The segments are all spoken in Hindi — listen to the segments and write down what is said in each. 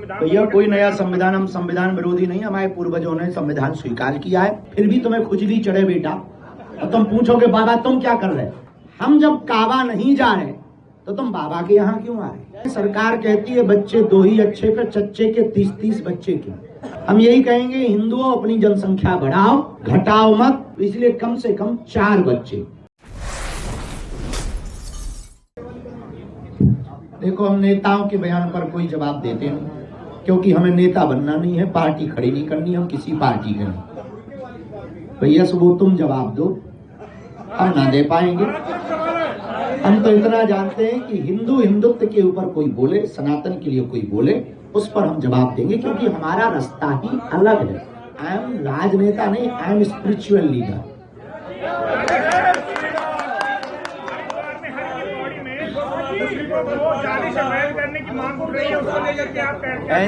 भैया कोई नया संविधान, हम संविधान विरोधी नहीं, हमारे पूर्वजों ने संविधान स्वीकार किया है। फिर भी तुम्हें खुजली चढ़े बेटा और तुम पूछोगे बाबा तुम क्या कर रहे? हम जब काबा नहीं जा रहे तो तुम बाबा के यहाँ क्यों आ रहे? सरकार कहती है बच्चे दो ही अच्छे पे, चच्चे के 30-30 बच्चे के। हम यही कहेंगे हिंदुओं अपनी जनसंख्या बढ़ाओ, घटाओ मत, इसलिए कम से कम 4 बच्चे। देखो हम नेताओं के बयान पर कोई जवाब देते नहीं, क्योंकि हमें नेता बनना नहीं है, पार्टी खड़ी नहीं करनी, हम किसी पार्टी के नहीं। भैया वो तुम जवाब दो, हम ना दे पाएंगे। हम तो इतना जानते हैं कि हिंदू हिंदुत्व के ऊपर कोई बोले, सनातन के लिए कोई बोले, उस पर हम जवाब देंगे, क्योंकि हमारा रास्ता ही अलग है। आई एम राजनेता नहीं, आई एम स्पिरिचुअल लीडर।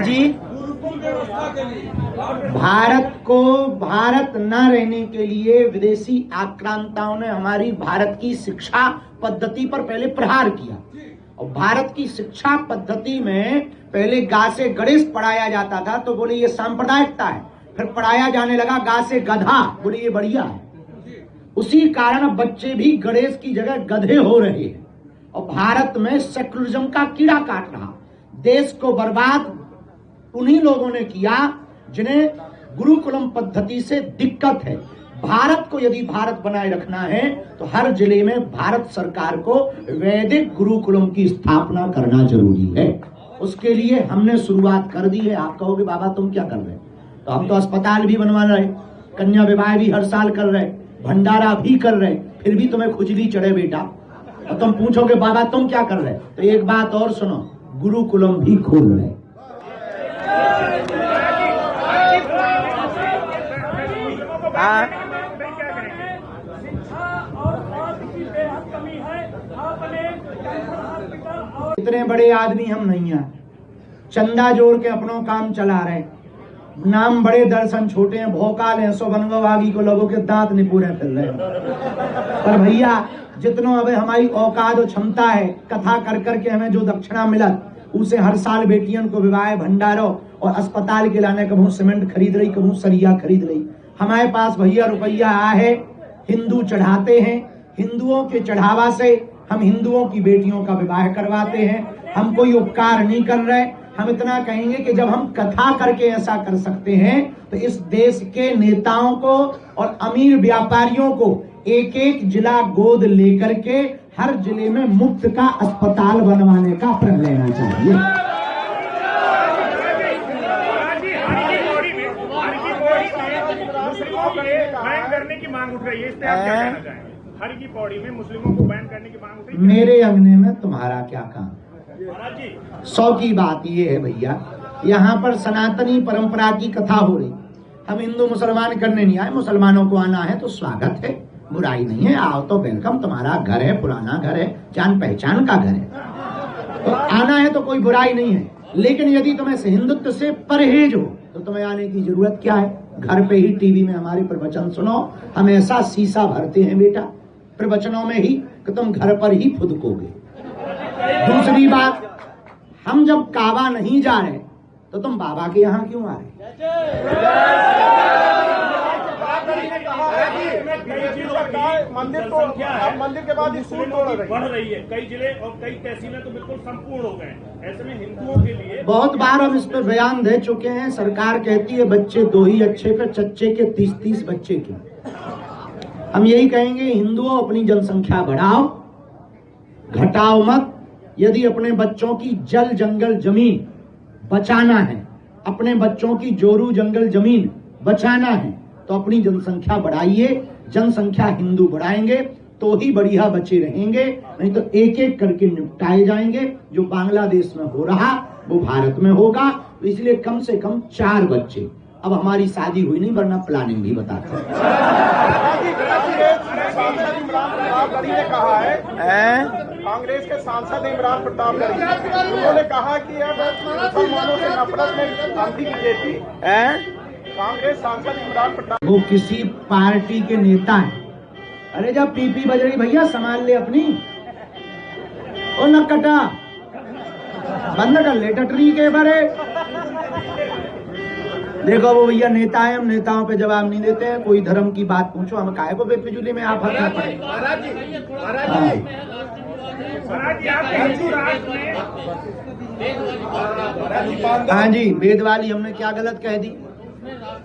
जी भारत को भारत न रहने के लिए विदेशी आक्रांताओं ने हमारी भारत की शिक्षा पद्धति पर पहले प्रहार किया। और भारत की शिक्षा पद्धति में पहले गा से गणेश पढ़ाया जाता था तो बोले ये सांप्रदायिकता है, फिर पढ़ाया जाने लगा गा से गधा, बोले ये बढ़िया है। उसी कारण बच्चे भी गणेश की जगह गधे हो रहे हैं और भारत में सेकुलरिज्म का कीड़ा काट रहा। देश को बर्बाद उन्हीं लोगों ने किया जिन्हें गुरुकुलम पद्धति से दिक्कत है। भारत को यदि भारत बनाए रखना है तो हर जिले में भारत सरकार को वैदिक गुरुकुलम की स्थापना करना जरूरी है। उसके लिए हमने शुरुआत कर दी है। आप कहोगे बाबा तुम क्या कर रहे हैं? तो हम तो अस्पताल भी बनवा रहे, कन्या विवाह भी हर साल कर रहे, भंडारा भी कर रहे, फिर भी तुम्हें खुजली चढ़े बेटा और तुम पूछोगे बाबा तुम क्या कर रहे? तो एक बात और सुनो, गुरुकुलम भी खोल रहे। इतने बड़े आदमी हम नहीं हैं, चंदा जोड़ के अपनों काम चला रहे, नाम बड़े दर्शन छोटे हैं, भोकाल हैं, सो बनवागी को लोगों के दांत निपूरे फिर रहे हैं। पर भैया जितनों अब हमारी औकात और क्षमता है, कथा कर करके हमें जो दक्षिणा मिला उसे हर साल बेटियों को विवाह भंडारों और अस्पताल के लाने, कभी सीमेंट खरीद रही, कभी सरिया खरीद रही। हमारे पास भैया रुपया आया है, हिंदू चढ़ाते हैं, हिंदुओं के चढ़ावा से हम हिंदुओं की बेटियों का विवाह करवाते हैं। हम कोई उपकार नहीं कर रहे। हम इतना कहेंगे कि जब हम कथा करके ऐसा कर सकते हैं तो इस देश के नेताओं को और अमीर व्यापारियों को एक एक जिला गोद लेकर के हर जिले में मुफ्त का अस्पताल बनवाने का प्रण लेना चाहिए। बैन करने की मांग उठ रही है, इस पे आप क्या कहना चाहेंगे? हर की पौड़ी में मुस्लिमों को बैन करने की मांग उठ रही है। मेरे अंगने में तुम्हारा क्या काम? 100 की बात ये है भैया, यहाँ पर सनातनी परंपरा की कथा हो रही। हम हिंदू मुसलमान करने नहीं आए, मुसलमानों को आना है तो स्वागत है, बुराई नहीं है, आओ तो वेलकम, तुम्हारा घर है, पुराना घर है, जान पहचान का घर है, तो आना है तो कोई बुराई नहीं है। लेकिन यदि तुम्हें हिंदुत्व से परहेज हो तो तुम्हें आने की जरूरत क्या है? घर पे ही टीवी में हमारे प्रवचन सुनो, हम ऐसा शीशा भरते हैं बेटा प्रवचनों में ही कि तुम घर पर ही फुदकोगे। दूसरी बात, हम जब काबा नहीं जा रहे तो तुम बाबा के यहाँ क्यों आ रहे? मंदिर के बाद स्कूल बढ़ रही है, कई जिले और कई तहसीलें तो बिल्कुल संपूर्ण हो गए। ऐसे में हिंदुओं के लिए बहुत बार हम इस पर बयान दे चुके हैं। सरकार कहती है बच्चे दो ही अच्छे पे, चच्चे के 30-30 बच्चे के। हम यही कहेंगे हिंदुओं अपनी जनसंख्या बढ़ाओ, घटाओ मत। यदि अपने बच्चों की जल जंगल जमीन बचाना है, अपने बच्चों की जोरू जंगल जमीन बचाना है तो अपनी जनसंख्या बढ़ाइए। जनसंख्या हिंदू बढ़ाएंगे तो ही बढ़िया बचे रहेंगे, नहीं तो एक एक करके निपटाए जाएंगे। जो बांग्लादेश में हो रहा वो भारत में होगा, तो इसलिए कम से कम 4 बच्चे। अब हमारी शादी हुई नहीं, वरना प्लानिंग भी बताते हैं। कांग्रेस के सांसद इमरान प्रताप उन्होंने कहा कि अब मुसलमानों से नफरत में आंधी बीजेपी। कांग्रेस सांसद इमरान प्रताप वो किसी पार्टी के नेता हैं। अरे जब पीपी बज रही भैया संभाल ले अपनी, ओ नकटा बंद कर ले टटरी के बारे। देखो वो भैया नेता है, हम नेताओं पे जवाब नहीं देते हैं। कोई धर्म की बात पूछो, हम काहे को बेफिजूली में आप हक ना पाए। हाँ जी, वेद वाली हमने क्या गलत कह दी?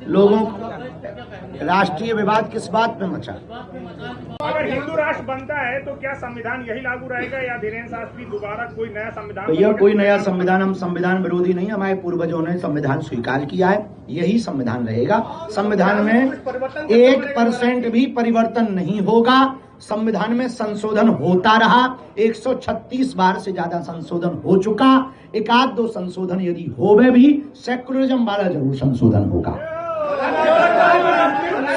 लोगों को राष्ट्रीय विवाद किस बात पे मचा? अगर हिंदू राष्ट्र बनता है तो क्या संविधान यही लागू रहेगा या धीरेन्द्र शास्त्री दोबारा कोई नया संविधान? भैया कोई नया संविधान, हम संविधान विरोधी नहीं, हमारे पूर्वजों ने संविधान स्वीकार किया है, यही संविधान रहेगा। संविधान में 1% भी परिवर्तन नहीं होगा। संविधान में संशोधन होता रहा, 136 बार से ज्यादा संशोधन हो चुका। एक आध दो संशोधन यदि होवे भी, सेकुलरिज्म वाला जरूर संशोधन होगा।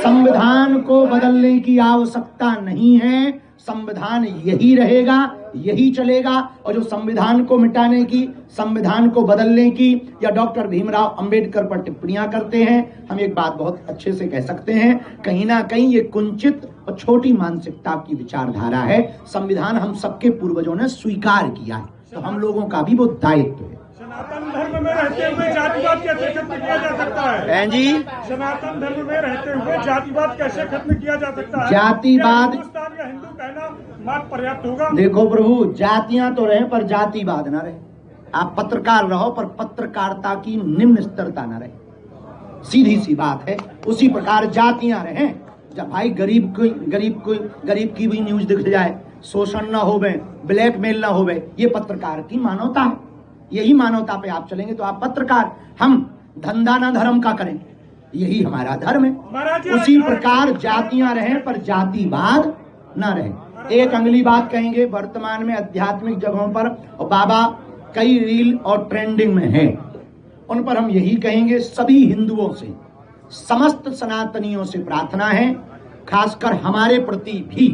संविधान को बदलने की आवश्यकता नहीं है, संविधान यही रहेगा, यही चलेगा। और जो संविधान को मिटाने की, संविधान को बदलने की या डॉक्टर भीमराव अंबेडकर पर टिप्पणियां करते हैं, हम एक बात बहुत अच्छे से कह सकते हैं, कहीं ना कहीं ये कुंचित और छोटी मानसिकता की विचारधारा है। संविधान हम सबके पूर्वजों ने स्वीकार किया है, तो हम लोगों का भी वो दायित्व है। सनातन धर्म में रहते हुए जातिवाद कैसे खत्म किया जा सकता है? जी, सनातन धर्म में रहते हुए जातिवाद कैसे खत्म किया जा सकता है? जातिवाद, हिंदुस्तान या हिंदू कहना मात्र पर्याप्त होगा? देखो प्रभु, जातियां तो रहे पर जातिवाद ना रहे। आप पत्रकार रहो पर पत्रकारिता की निम्न स्तरता ना रहे, सीधी सी बात है। उसी प्रकार जातियां रहे, जब भाई गरीब की भी न्यूज दिख जाए, शोषण ना होवे, ब्लैकमेल ना होवे, ये पत्रकार की मानवता है। यही मानवता पे आप चलेंगे तो आप पत्रकार। हम धंधा ना धर्म का करें, यही हमारा धर्म है। उसी प्रकार जातियां रहें पर जातिवाद ना रहे। एक अगली बात कहेंगे, वर्तमान में आध्यात्मिक जगहों पर बाबा कई रील और ट्रेंडिंग में हैं, उन पर हम यही कहेंगे, सभी हिंदुओं से, समस्त सनातनियों से प्रार्थना है, खासकर हमारे प्रति भी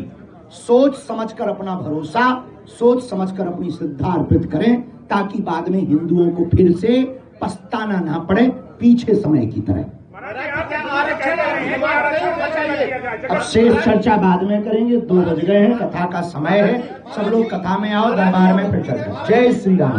सोच समझकर अपना भरोसा, सोच समझकर अपनी श्रद्धा अर्पित करें, ताकि बाद में हिंदुओं को फिर से पछताना ना पड़े पीछे समय की तरह। अब शेष चर्चा बाद में करेंगे, 2 बज गए हैं, कथा का समय है। सब लोग कथा में आओ, दरबार में फिर चर्चा। जय श्री राम।